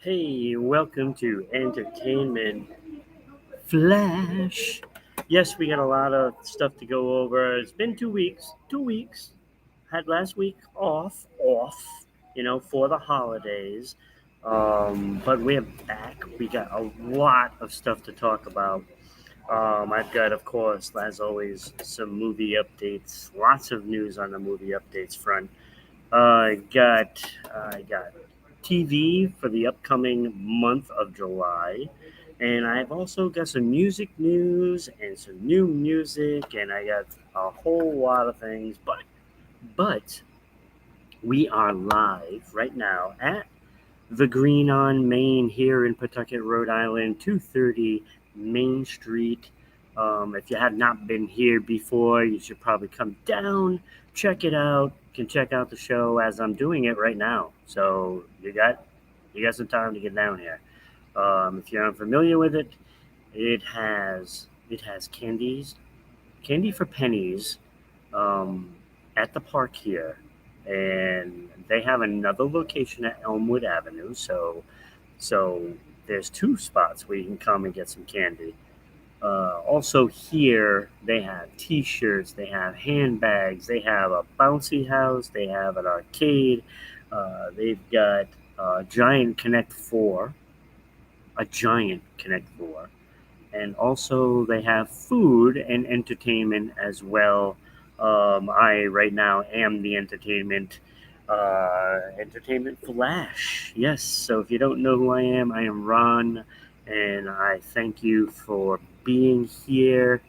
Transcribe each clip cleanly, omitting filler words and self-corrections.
Hey, welcome to Entertainment Flash. Yes, we got a lot of stuff to go over. It's been 2 weeks. 2 weeks. Had last week off, for the holidays. But we're back. We got a lot of stuff to talk about. I've got, of course, as always, some movie updates. Lots of news on the movie updates front. I got TV for the upcoming month of July, and I've also got some music news and some new music, and I got a whole lot of things. But we are live right now at the Green on Main here in Pawtucket, Rhode Island, 230 Main Street. If you have not been here before, you should probably come down, check it out. You can check out the show as I'm doing it right now. So you got some time to get down here. If you're unfamiliar with it, it has candy for pennies, um, at the park here, and they have another location at Elmwood Avenue. So there's two spots where you can come and get some candy. Also here they have T-shirts, they have handbags, they have a bouncy house, they have an arcade. They've got a giant Connect Four, and also they have food and entertainment as well. I right now am the entertainment flash. Yes. So if you don't know who I am Ron, and I thank you for being here.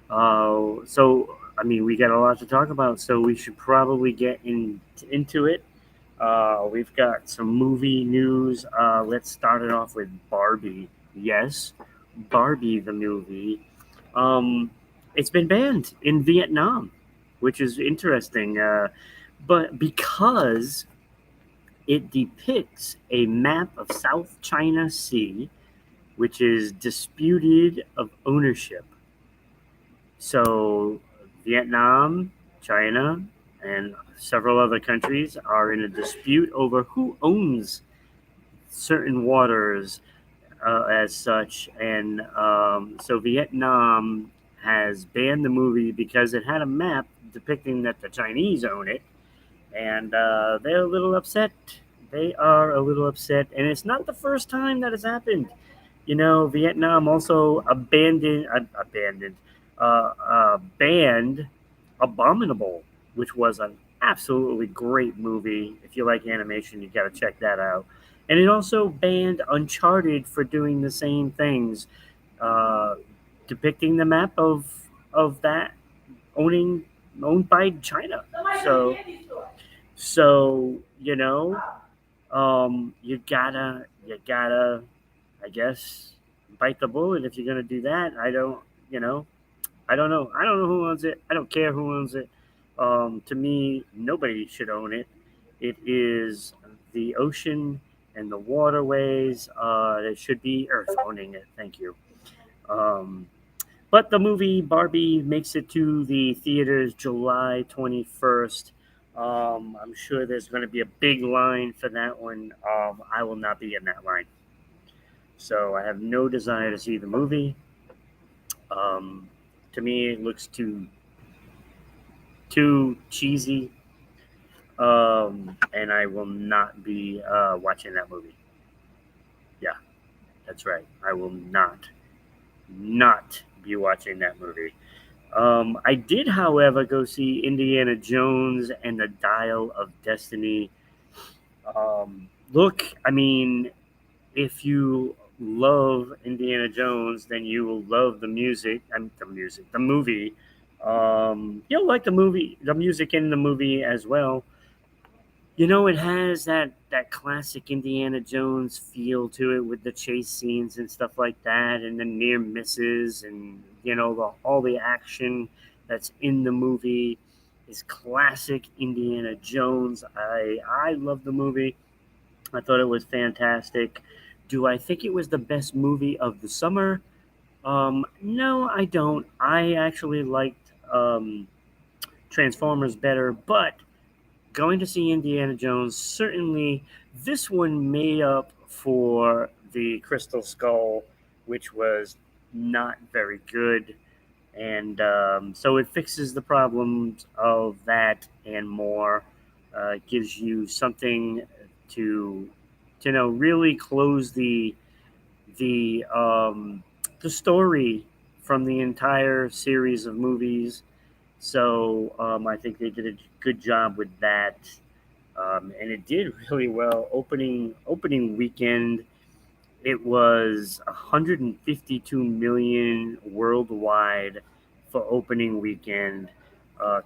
So I mean, we got a lot to talk about, so we should probably get into it. We've got some movie news. Let's start it off with Barbie. Yes, Barbie the movie. Um, it's been banned in Vietnam, which is interesting. But because it depicts a map of South China Sea, which is disputed of ownership. So Vietnam, China, and several other countries are in a dispute over who owns certain waters, as such. And so Vietnam has banned the movie because it had a map depicting that the Chinese own it, and they're a little upset. They are a little upset, and it's not the first time that has happened. Vietnam also banned Abominable, which was an absolutely great movie. If you like animation, you got to check that out. And it also banned Uncharted for doing the same things, uh, depicting the map of that owning owned by China. So you gotta, I guess, bite the bullet if you're gonna do that. I don't know. I don't know who owns it. I don't care who owns it. To me, nobody should own it. It is the ocean and the waterways. It should be Earth owning it. Thank you. Um, but the movie Barbie makes it to the theaters July 21st. I'm sure there's going to be a big line for that one. I will not be in that line. So I have no desire to see the movie. Um, to me, it looks too cheesy, and I will not be watching that movie. Yeah, that's right. I will not be watching that movie. I did, however, go see Indiana Jones and the Dial of Destiny. Look, I mean, if you love Indiana Jones, then you will love the music. The movie. You'll like the music in the movie as well. It has that classic Indiana Jones feel to it with the chase scenes and stuff like that, and the near misses, and all the action that's in the movie is classic Indiana Jones. I love the movie. I thought it was fantastic. Do I think it was the best movie of the summer? No, I don't. I actually liked Transformers better, but going to see Indiana Jones, certainly this one made up for the Crystal Skull, which was not very good. And so it fixes the problems of that and more. Gives you something to, really close the um, the story from the entire series of movies. So I think they did a good job with that, and it did really well. Opening weekend, it was 152 million worldwide for opening weekend.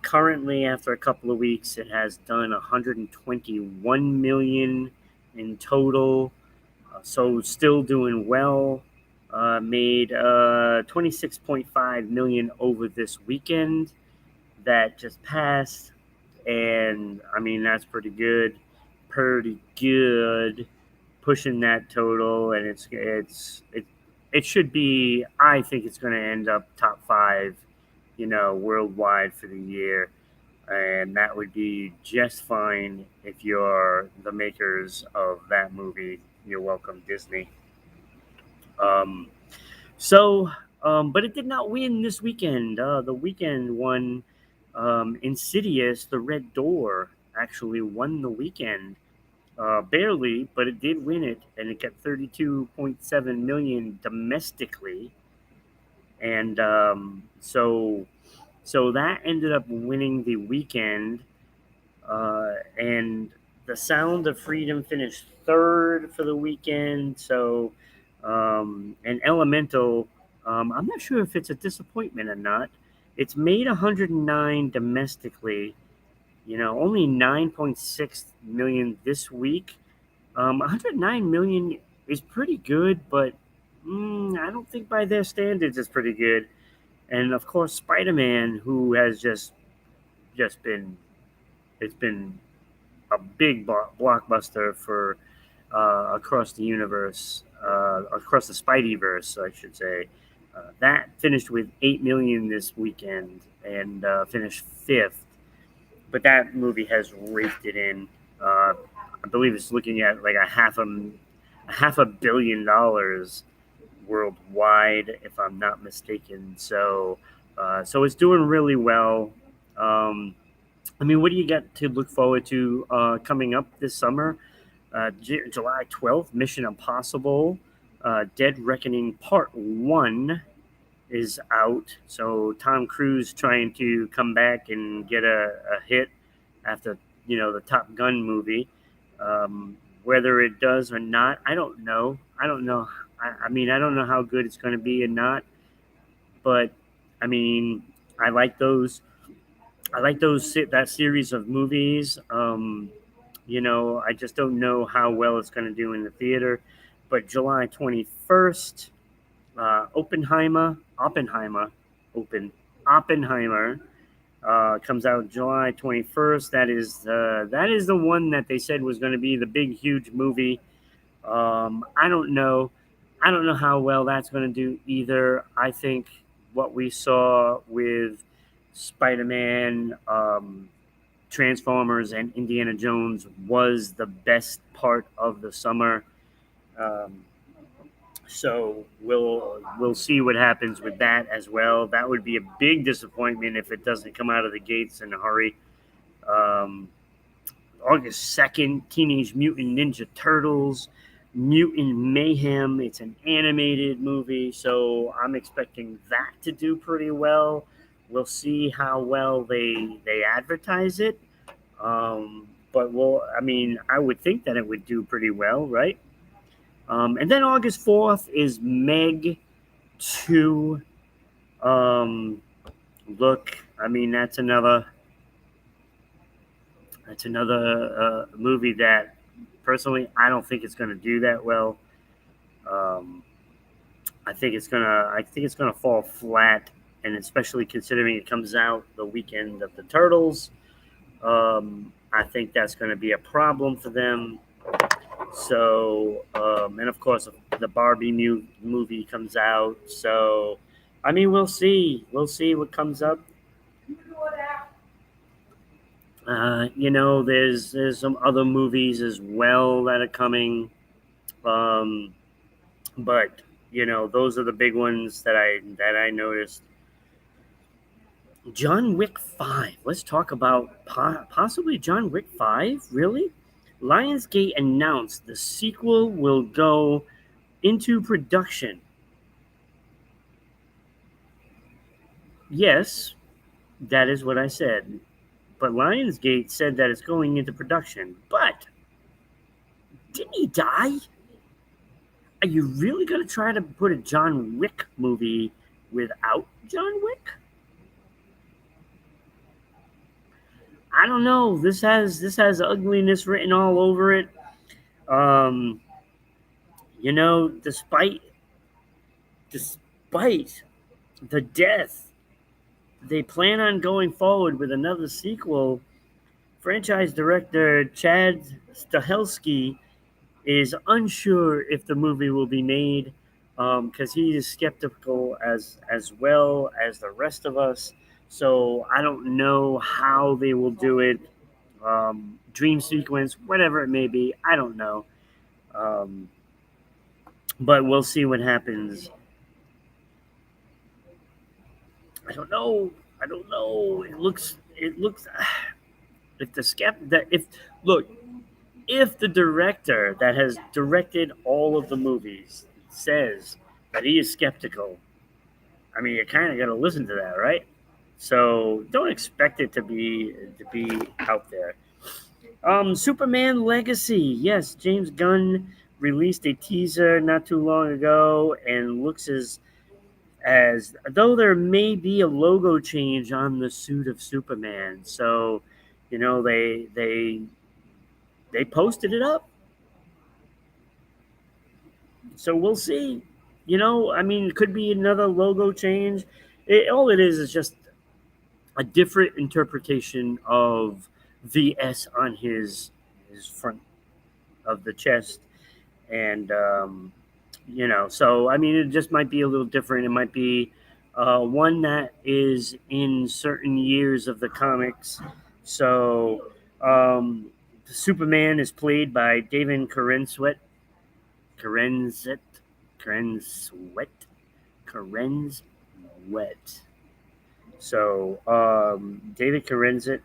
Currently, after a couple of weeks, it has done 121 million in total. So still doing well. Made 26.5 million over this weekend that just passed, and I mean that's pretty good, pushing that total, and it should be. I think it's going to end up top five, worldwide for the year, and that would be just fine if you're the makers of that movie. You're welcome, Disney. Um, so, but it did not win this weekend. The weekend won. Insidious, The Red Door, actually won the weekend. Barely, but it did win it, and it got 32.7 million domestically, and so that ended up winning the weekend. And The Sound of Freedom finished third for the weekend. So, and Elemental, I'm not sure if it's a disappointment or not. It's made 109 domestically. Only 9.6 million this week. 109 million is pretty good, but I don't think by their standards it's pretty good. And of course, Spider-Man, who has just been it's been a big blockbuster for across the universe, across the Spideyverse, I should say. That finished with 8 million this weekend and finished fifth. But that movie has raked it in. I believe it's looking at like a half a billion dollars worldwide, if I'm not mistaken. So it's doing really well. Um, I mean, what do you got to look forward to coming up this summer? July 12th, Mission Impossible, Dead Reckoning Part 1 is out. So Tom Cruise trying to come back and get a hit after, the Top Gun movie. Whether it does or not, I don't know. I don't know. I mean, I don't know how good it's going to be or not. But I mean, I like those. I like that series of movies. I just don't know how well it's going to do in the theater. But July 21st, Oppenheimer comes out July 21st. That is the one that they said was going to be the big, huge movie. I don't know. I don't know how well that's going to do either. I think what we saw with Spider-Man, Transformers, and Indiana Jones was the best part of the summer. Um, so we'll see what happens with that as well. That would be a big disappointment if it doesn't come out of the gates in a hurry. Um, August 2nd, Teenage Mutant Ninja Turtles, Mutant Mayhem. It's an animated movie, so I'm expecting that to do pretty well. We'll see how well they advertise it. I mean, I would think that it would do pretty well, right? And then August 4th is Meg 2. Um, Look, I mean, that's another movie that personally I don't think it's going to do that well. Um, I think it's gonna fall flat, and especially considering it comes out the weekend of the Turtles, I think that's going to be a problem for them. So, and of course, the Barbie movie comes out. So, I mean, we'll see. We'll see what comes up. There's some other movies as well that are coming. Um, but those are the big ones that I noticed. John Wick 5. Let's talk about possibly John Wick 5. Really? Lionsgate announced the sequel will go into production. Yes, that is what I said. But Lionsgate said that it's going into production. But didn't he die? Are you really going to try to put a John Wick movie without John Wick? I don't know. This has ugliness written all over it. Um, despite the death, they plan on going forward with another sequel. Franchise director Chad Stahelski is unsure if the movie will be made because he is skeptical as well as the rest of us. So I don't know how they will do it. Dream sequence, whatever it may be, I don't know. Um, but we'll see what happens. I don't know. I don't know. It looks if the skept that if look if the director that has directed all of the movies says that he is skeptical, I mean, you kind of got to listen to that, right? So don't expect it to be out there. Superman Legacy. Yes, James Gunn released a teaser not too long ago, and looks as though there may be a logo change on the suit of Superman. So, they posted it up. So we'll see. I mean, it could be another logo change. All it is just a different interpretation of the S on his front of the chest, and so I mean, it just might be a little different. It might be one that is in certain years of the comics. So Superman is played by David Carenzet, Carenzwet, Carenzwet. So David Carenzet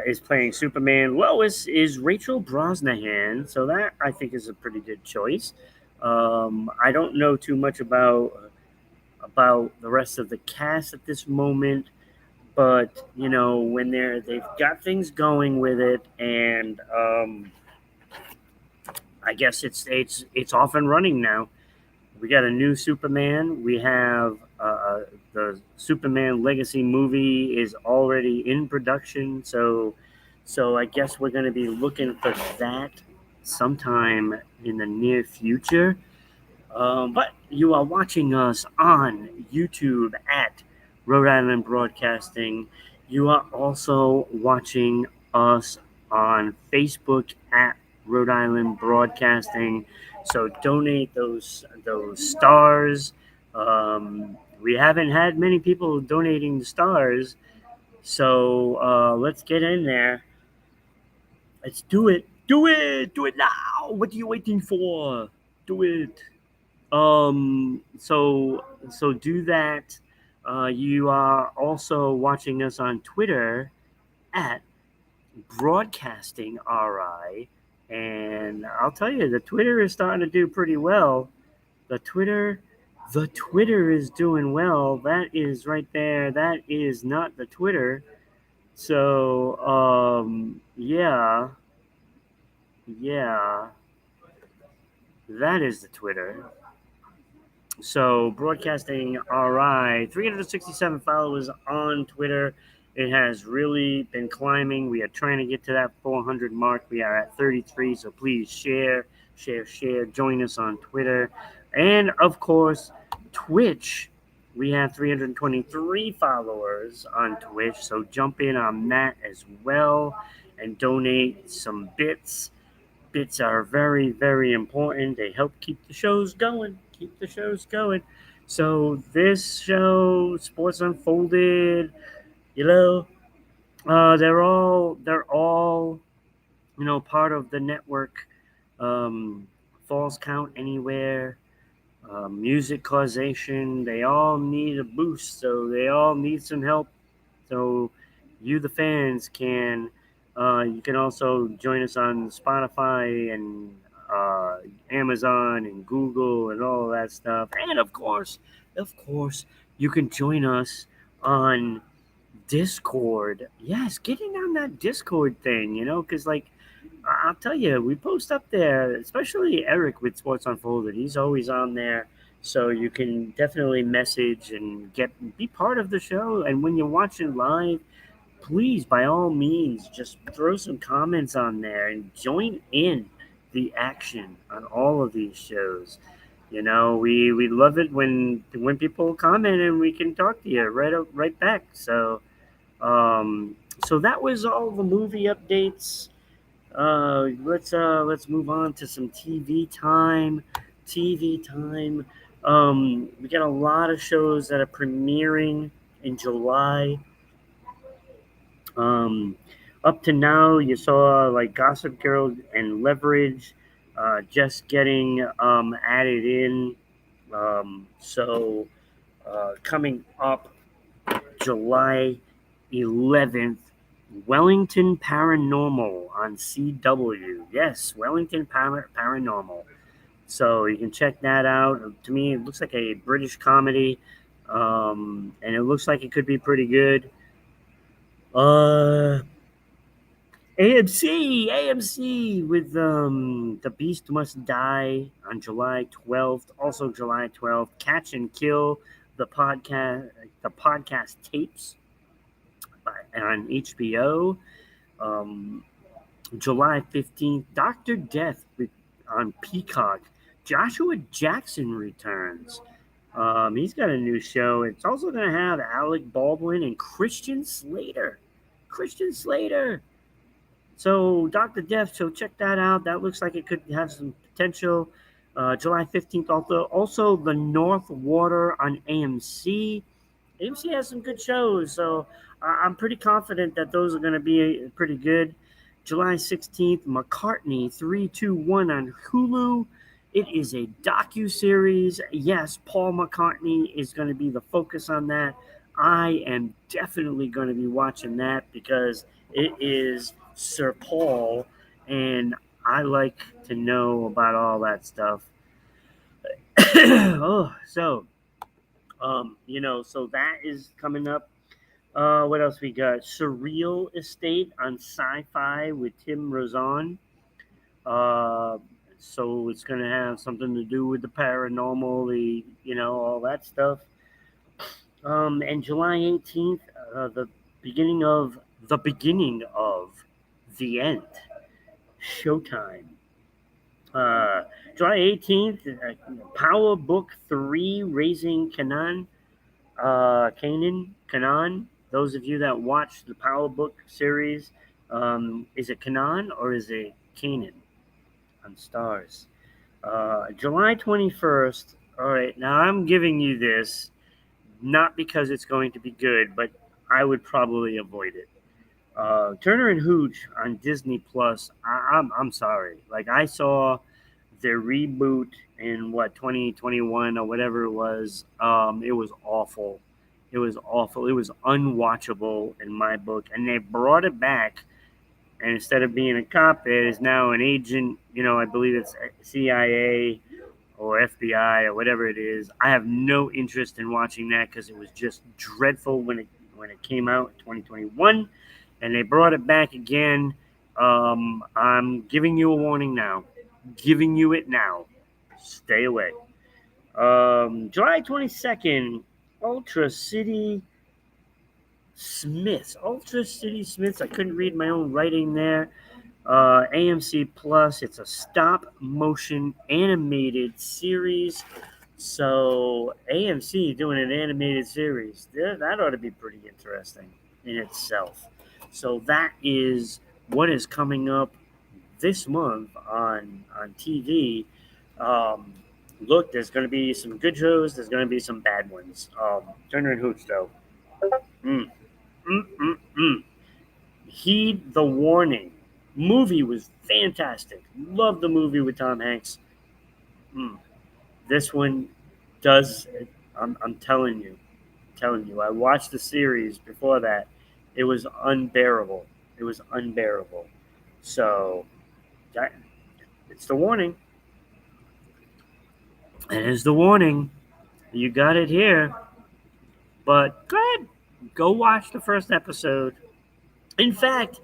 is playing Superman. Lois is Rachel Brosnahan, so that I think is a pretty good choice. I don't know too much about the rest of the cast at this moment, but when they've got things going with it, and I guess it's off and running now. We got a new Superman. We have the Superman Legacy movie is already in production. So I guess we're going to be looking for that sometime in the near future. But you are watching us on YouTube at Rhode Island Broadcasting. You are also watching us on Facebook at Rhode Island Broadcasting. So donate those stars. We haven't had many people donating the stars, so let's get in there. Let's do it. Do it. Do it now. What are you waiting for? Do it. So do that. You are also watching us on Twitter at Broadcasting RI, and I'll tell you, the Twitter is starting to do pretty well. The Twitter, the Twitter is doing well. That is right there. That is not the Twitter. So yeah, yeah, that is the Twitter. So, Broadcasting RI, 367 followers on Twitter. It has really been climbing. We are trying to get to that 400 mark. We are at 33, so please share, share, share. Join us on Twitter. And, of course, Twitch. We have 323 followers on Twitch, so jump in on that as well and donate some bits. Bits are very, very important. They help keep the shows going. Keep the shows going. So this show, Sports Unfolded, you know, they're all part of the network. um, Falls Count Anywhere, Music Causation. They all need a boost, so they all need some help. So you, the fans, can you can also join us on Spotify and Amazon and Google and all of that stuff. And of course, you can join us on Discord. Yes, getting on that Discord thing, because like I'll tell you, we post up there, especially Eric with Sports Unfolded. He's always on there, so you can definitely message and be part of the show. And when you're watching live, please, by all means, just throw some comments on there and join in the action on all of these shows. We love it when people comment and we can talk to you right back. Um, so that was all the movie updates. Let's move on to some TV time. TV time. We got a lot of shows that are premiering in July. Um, Up to now, you saw like Gossip Girl and Leverage just getting added in. Coming up July 11th, Wellington Paranormal on CW. Yes, Paranormal. So you can check that out. To me, it looks like a British comedy, and it looks like it could be pretty good. Uh, AMC with The Beast Must Die on July 12th. Also July 12th, Catch and Kill, the podcast tapes on HBO. Um, July 15th, Dr. Death on Peacock. Joshua Jackson returns. He's got a new show. It's also going to have Alec Baldwin and Christian Slater. Christian Slater. So Dr. Death, so check that out. That looks like it could have some potential. July 15th, also The North Water on AMC. AMC has some good shows, so I'm pretty confident that those are going to be pretty good. July 16th, McCartney 321 on Hulu. It is a docu-series. Yes, Paul McCartney is going to be the focus on that. I am definitely going to be watching that because it is Sir Paul, and I like to know about all that stuff. So that is coming up. What else we got? Surreal Estate on Sci-Fi with Tim Rozon. Uh, so it's going to have something to do with the paranormal, all that stuff. And July 18th, the beginning of the end. Showtime. Uh, July 18th, Power Book 3, Raising Canaan. Those of you that watch the Power Book series, is it Canaan or is it Canaan on Stars? July 21st. All right, now I'm giving you this not because it's going to be good, but I would probably avoid it. Turner and Hooch on Disney Plus. I'm sorry. Like I saw their reboot in 2021 or whatever it was. It was awful. It was awful. It was unwatchable in my book, and they brought it back. And instead of being a cop, it is now an agent. I believe it's CIA or FBI or whatever it is. I have no interest in watching that because it was just dreadful when it came out in 2021, and they brought it back again. I'm giving you a warning now. Giving you it now. Stay away. July 22nd, Ultra City Smiths. Ultra City Smiths. I couldn't read my own writing there. AMC Plus. It's a stop motion animated series. So AMC doing an animated series. That ought to be pretty interesting in itself. So that is what is coming up this month on TV. Um, Look, there's going to be some good shows. There's going to be some bad ones. Turner and Hooch, though. Mm, mm. Heed the warning. Movie was fantastic. Love the movie with Tom Hanks. Mm. This one does. I'm telling you. I watched the series before that. It was unbearable. It was unbearable. So that, it's the warning. It is the warning. You got it here. But go ahead, go watch the first episode. In fact,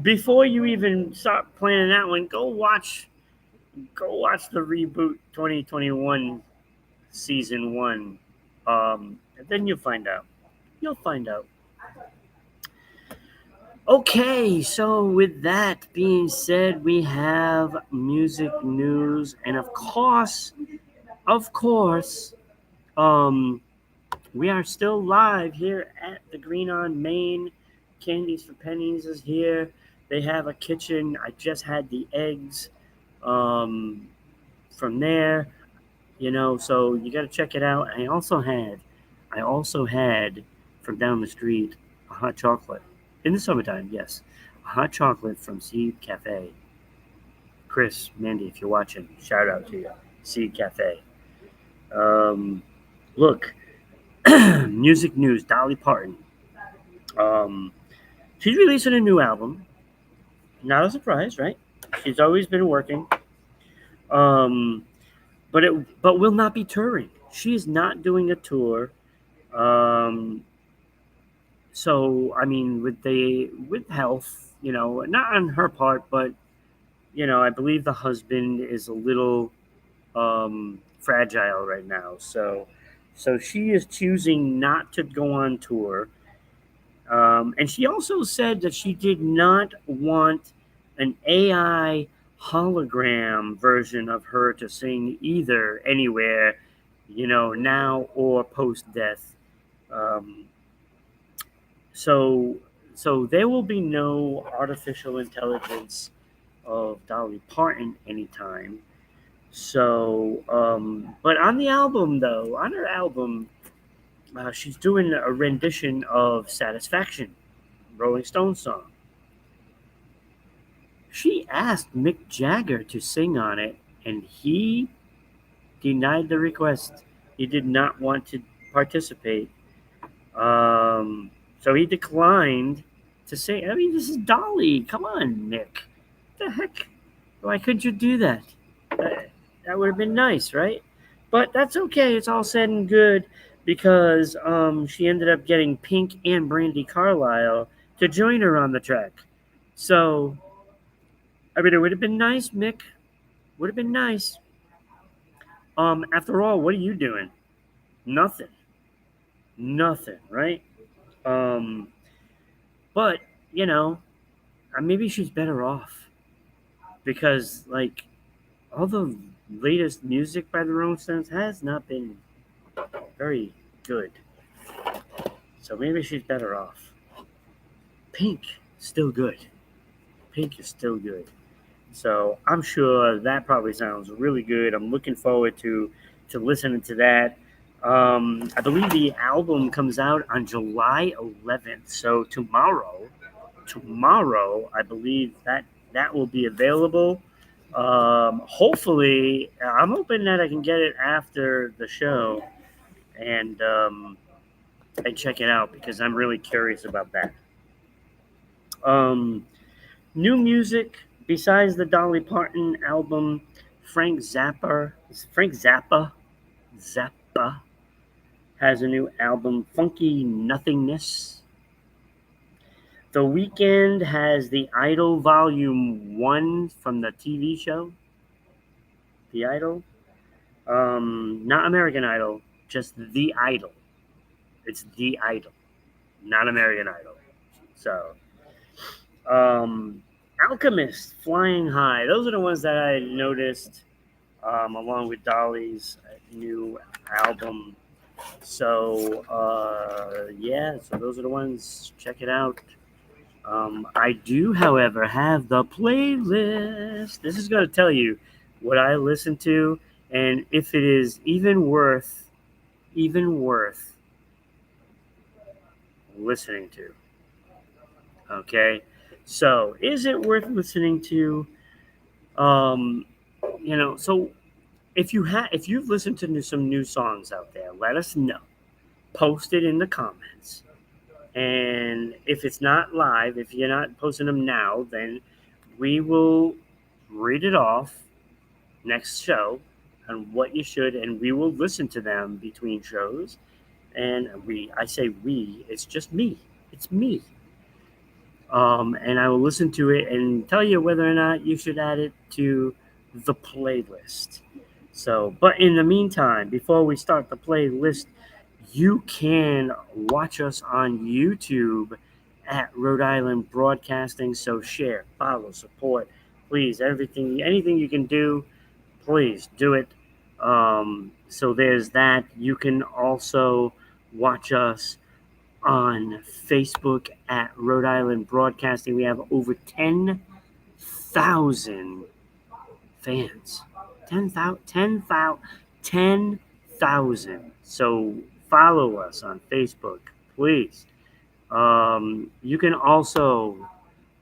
before you even start planning that one, go watch the reboot 2021 season one. And then you'll find out. You'll find out. Okay, so with that being said, we have music news, and of course, um, we are still live here at the Green on Main. Candies for Pennies is here. They have a kitchen. I just had the eggs um, from there, so you got to check it out. I also had from down the street a hot chocolate in the summertime. Yes, a hot chocolate from Seed Cafe. Chris, Mandy, if you're watching, shout out to you, Seed Cafe. Um, Look, music news. Dolly Parton. Um, she's releasing a new album. Not a surprise, right? She's always been working. Um, but will not be touring. She is not doing a tour. Um, so I mean, with health, not on her part, but I believe the husband is a little fragile right now. So she is choosing not to go on tour. And she also said that she did not want an AI hologram version of her to sing either anywhere, now or post death. Um, so, so there will be no artificial intelligence of Dolly Parton anytime. So, but on her album, she's doing a rendition of Satisfaction, Rolling Stones song. She asked Mick Jagger to sing on it, and he denied the request. He did not want to participate. So he declined to sing. I mean, this is Dolly. Come on, Mick. What the heck? Why couldn't you do that? That would have been nice, right? But that's okay. It's all said and good because she ended up getting Pink and Brandy Carlisle to join her on the track. So, I mean, it would have been nice, Mick. Would have been nice. After all, what are you doing? Nothing. Nothing, right? Um, but, you know, maybe she's better off because, like, all the latest music by the Rolling Stones has not been very good. So maybe she's better off. Pink, still good. Pink is still good. So I'm sure that probably sounds really good. I'm looking forward to listening to that. I believe the album comes out on July 11th. So tomorrow, I believe that will be available. Hopefully, I'm hoping that I can get it after the show and check it out because I'm really curious about that. Um, New music besides the Dolly Parton album, Frank Zappa has a new album, Funky Nothingness. The Weeknd has the Idol Volume 1 from the TV show, The Idol. Not American Idol, just The Idol. It's The Idol, not American Idol. So, um, Alchemist, Flying High. Those are the ones that I noticed along with Dolly's new album. So, yeah, so those are the ones. Check it out. I do, however, have the playlist. This is going to tell you what I listen to and if it is even worth listening to. Okay? So, is it worth listening to? Um, so if you've listened to some new songs out there, let us know. Post it in the comments. And if it's not live, if you're not posting them now, then we will read it off next show on what you should, and we will listen to them between shows. And I say we, it's just me. It's me. And I will listen to it and tell you whether or not you should add it to the playlist. So, but in the meantime, before we start the playlist, you can watch us on YouTube at Rhode Island Broadcasting. So share, follow, support, please. Anything you can do, please do it. So there's that. You can also watch us on Facebook at Rhode Island Broadcasting. We have over 10,000 fans. 10,000. So follow us on Facebook, please. You can also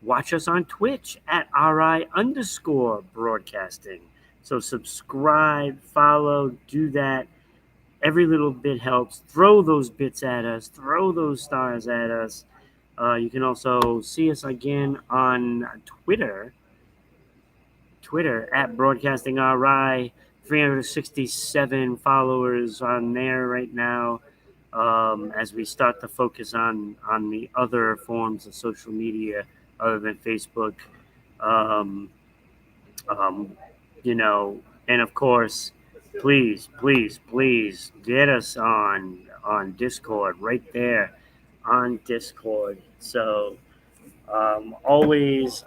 watch us on Twitch at RI underscore broadcasting. So subscribe, follow, do that. Every little bit helps. Throw those bits at us. Throw those stars at us. You can also see us again on Twitter. Twitter at Broadcasting RI. 367 followers on there right now. As we start to focus on the other forms of social media other than Facebook. Um, um, and of course, please get us on Discord right there on Discord. So always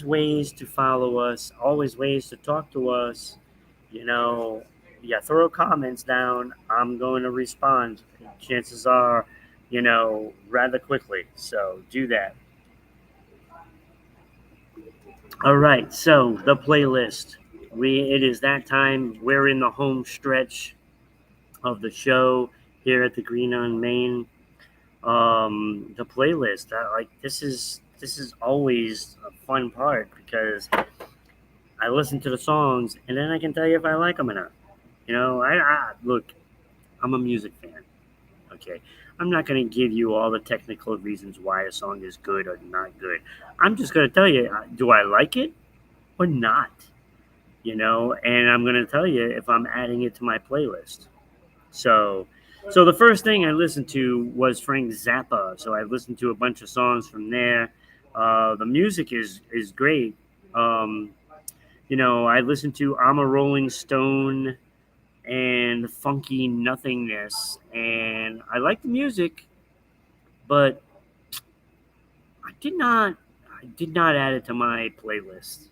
ways to follow us, always ways to talk to us. You know, yeah, throw comments down. I'm going to respond. Chances are, rather quickly. So do that. All right, so the playlist. It is that time. We're in the home stretch of the show here at the Green on Main. The playlist. This is always a fun part because I listen to the songs and then I can tell you if I like them or not. I look. I'm a music fan. Okay, I'm not going to give you all the technical reasons why a song is good or not good. I'm just going to tell you, do I like it or not? And I'm going to tell you if I'm adding it to my playlist. So, so the first thing I listened to was Frank Zappa. So I listened to a bunch of songs from there. The music is great. Um, I listened to I'm a Rolling Stone and Funky Nothingness, and I like the music, but I did not add it to my playlist.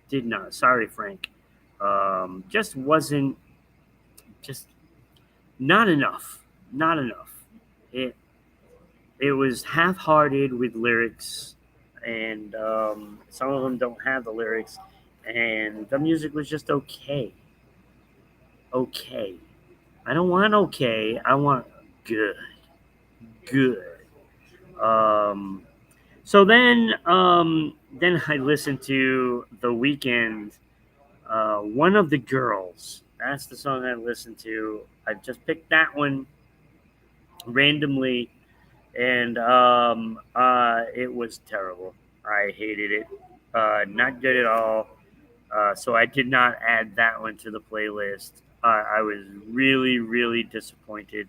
Did not. Sorry, Frank. Just wasn't just not enough. Not enough. It it was half-hearted with lyrics, and some of them don't have the lyrics, and the music was just okay. Okay. I don't want okay. I want good. Good. Um, so then I listened to The Weekend. One of the Girls. That's the song I listened to. I just picked that one randomly, and it was terrible. I hated it. Not good at all. So I did not add that one to the playlist. I was really, really disappointed.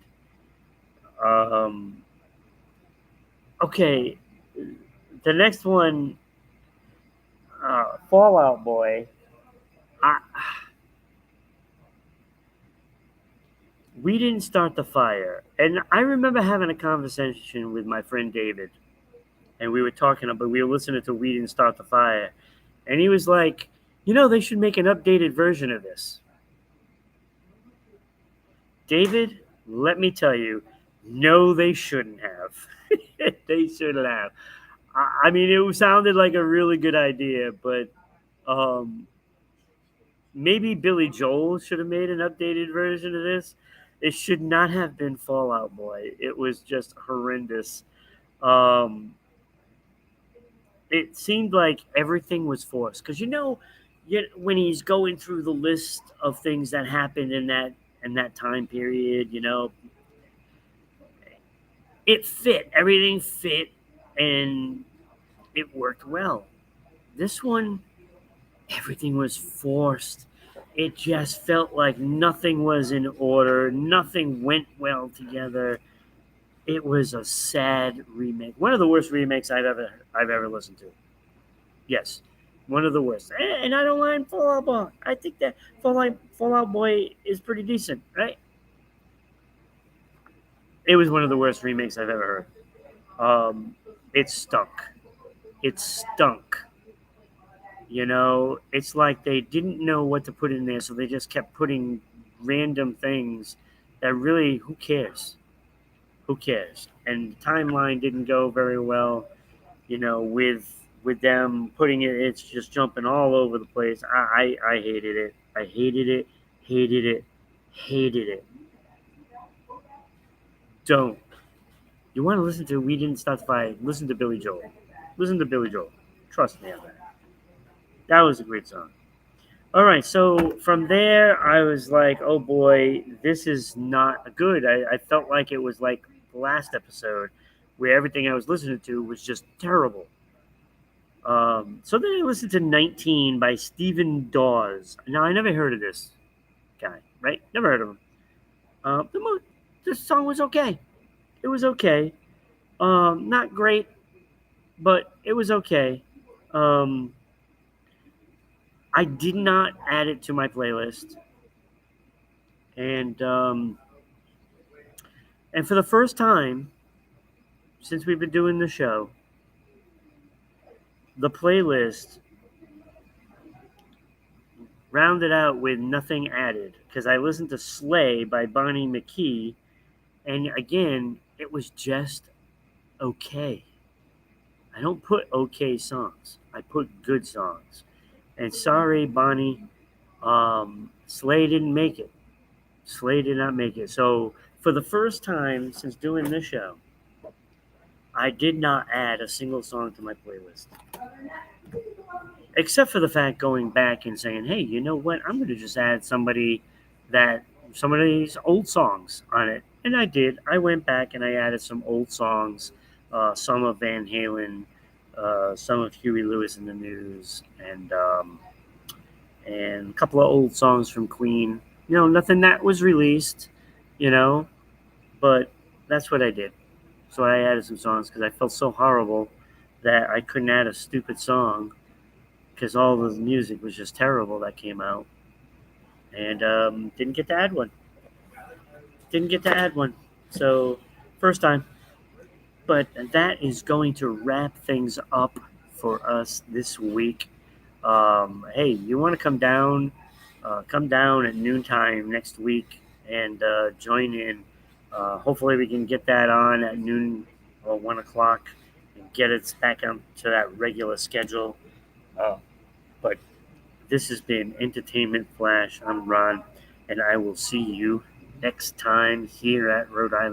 Um, okay, the next one, Fallout Boy. I, we didn't start the fire, and I remember having a conversation with my friend David, and we were listening to We Didn't Start the Fire, and he was like, they should make an updated version of this. David, let me tell you, no, they shouldn't have. They shouldn't have. I mean, it sounded like a really good idea, but um, maybe Billy Joel should have made an updated version of this. It should not have been Fallout Boy. It was just horrendous. Um, It seemed like everything was forced because when he's going through the list of things that happened in that time period, it fit. Everything fit, and it worked well. This one, everything was forced. It just felt like nothing was in order. Nothing went well together. It was a sad remake. One of the worst remakes I've ever listened to. Yes, one of the worst. And I don't mind Fallout Boy. I think that Fallout Boy is pretty decent, right? It was one of the worst remakes I've ever heard. It stunk. It stunk. It's like they didn't know what to put in there, so they just kept putting random things that really, who cares? Who cares? And the timeline didn't go very well, with them putting it's just jumping all over the place. I hated it. I hated it, hated it, hated it. Don't. You want to listen to We Didn't Start the Fire? Listen to Billy Joel. Listen to Billy Joel. Trust me on that. That was a great song. All right, so from there, I was like, oh boy, this is not good. I felt like it was like the last episode where everything I was listening to was just terrible. So then I listened to 19 by Stephen Dawes. Now, I never heard of this guy, right? Never heard of him. The song was okay. It was okay. Not great, but it was okay. Um, I did not add it to my playlist. And and for the first time since we've been doing the show, the playlist rounded out with nothing added because I listened to Slay by Bonnie McKee, and again, it was just okay. I don't put okay songs. I put good songs. And sorry, Bonnie, Slay didn't make it. Slay did not make it. So for the first time since doing this show, I did not add a single song to my playlist. Except for the fact going back and saying, hey, you know what? I'm going to just add some of these old songs on it. And I did. I went back and I added some old songs, some of Van Halen, some of Huey Lewis and the News, and a couple of old songs from Queen. Nothing that was released, you know, but that's what I did. So I added some songs because I felt so horrible that I couldn't add a stupid song because all the music was just terrible that came out, and didn't get to add one. Didn't get to add one. So first time, but that is going to wrap things up for us this week. Hey, you want to come down? Come down at noontime next week and join in. Hopefully, we can get that on at noon or 1 o'clock and get it back on to that regular schedule. But this has been Entertainment Flash. I'm Ron, and I will see you next time here at Rhode Island.